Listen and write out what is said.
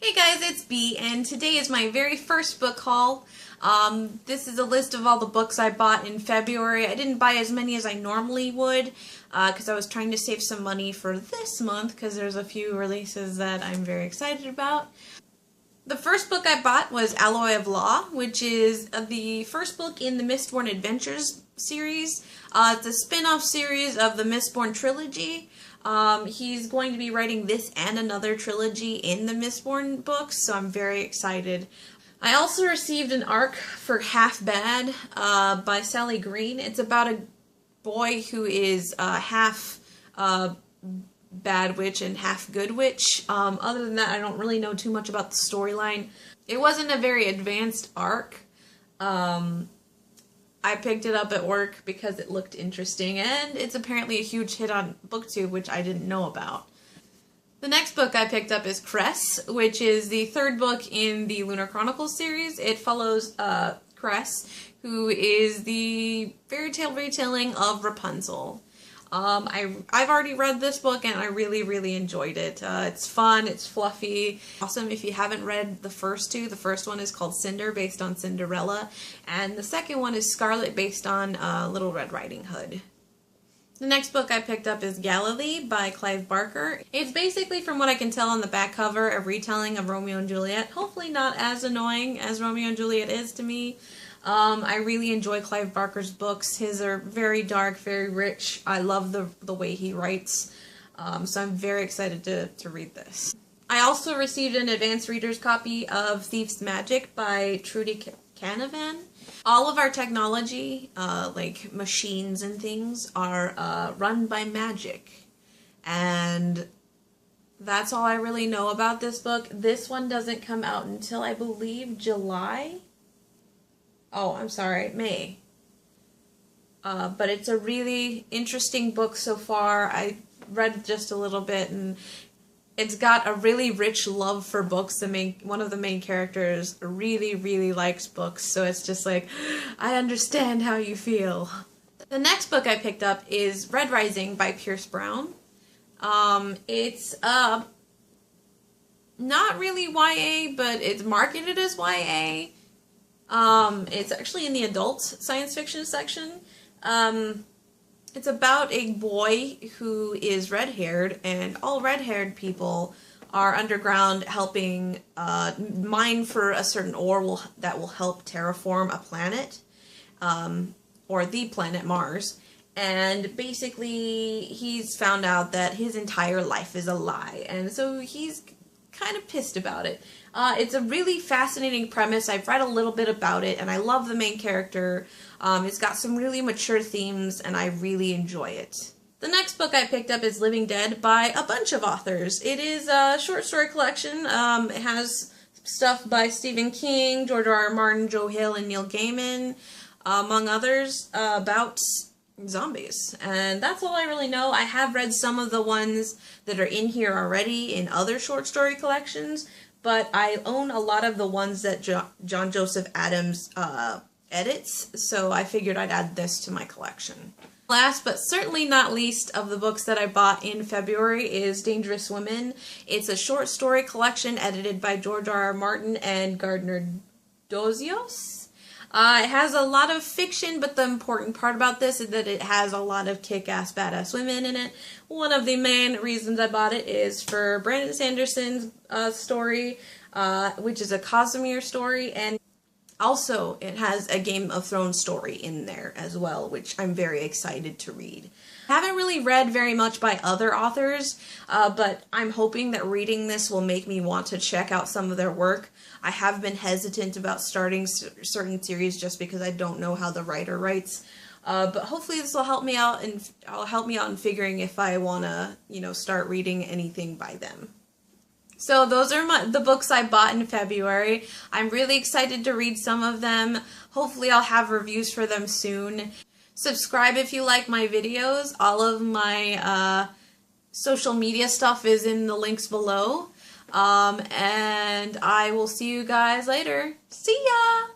Hey guys, it's B, and today is my very first book haul. This is a list of all the books I bought in February. I didn't buy as many as I normally would because I was trying to save some money for this month because there's a few releases that I'm very excited about. The first book I bought was Alloy of Law, which is the first book in the Mistborn Adventures series. It's a spin-off series of the Mistborn trilogy. He's going to be writing this and another trilogy in the Mistborn books, so I'm very excited. I also received an arc for Half Bad by Sally Green. It's about a boy who is half bad witch and half good witch. Other than that, I don't really know too much about the storyline. It wasn't a very advanced arc. I picked it up at work because it looked interesting, and it's apparently a huge hit on BookTube, which I didn't know about. The next book I picked up is Cress, which is the third book in the Lunar Chronicles series. It follows Cress, who is the fairy tale retelling of Rapunzel. I've already read this book and I really enjoyed it. It's fun, it's fluffy, awesome. If you haven't read the first two, the first one is called Cinder, based on Cinderella, and the second one is Scarlet, based on Little Red Riding Hood. The next book I picked up is Galilee by Clive Barker. It's basically, from what I can tell on the back cover, a retelling of Romeo and Juliet. Hopefully not as annoying as Romeo and Juliet is to me. I really enjoy Clive Barker's books. His are very dark, very rich. I love the way he writes. So I'm very excited to read this. I also received an advanced reader's copy of Thief's Magic by Trudy Canavan. All of our technology, like machines and things, are run by magic. And that's all I really know about this book. This one doesn't come out until, I believe, July? Oh, I'm sorry, May. But it's a really interesting book so far. I read just a little bit, and it's got a really rich love for books. One of the main characters really likes books, so it's just like, I understand how you feel. The next book I picked up is Red Rising by Pierce Brown. It's not really YA, but it's marketed as YA. It's actually in the adult science fiction section. It's about a boy who is red-haired, and all red-haired people are underground helping mine for a certain ore that will help terraform a planet, or the planet Mars. And basically, he's found out that his entire life is a lie, and so he's kind of pissed about it. It's a really fascinating premise. I've read a little bit about it, and I love the main character. It's got some really mature themes, and I really enjoy it. The next book I picked up is Living Dead by a bunch of authors. It is a short story collection. It has stuff by Stephen King, George R.R. Martin, Joe Hill, and Neil Gaiman, among others, about zombies. And that's all I really know. I have read some of the ones that are in here already in other short story collections, but I own a lot of the ones that John Joseph Adams edits, so I figured I'd add this to my collection. Last but certainly not least of the books that I bought in February is Dangerous Women. It's a short story collection edited by George R.R. Martin and Gardner Dozios. It has a lot of fiction, but the important part about this is that it has a lot of kick-ass, badass women in it. One of the main reasons I bought it is for Brandon Sanderson's story, which is a Casimir story, and also it has a Game of Thrones story in there as well, which I'm very excited to read. I haven't really read very much by other authors, but I'm hoping that reading this will make me want to check out some of their work. I have been hesitant about starting certain series just because I don't know how the writer writes, but hopefully this will help me out, and in figuring if I want to, start reading anything by them. So those are the books I bought in February. I'm really excited to read some of them. Hopefully I'll have reviews for them soon. Subscribe if you like my videos. All of my social media stuff is in the links below. And I will see you guys later. See ya!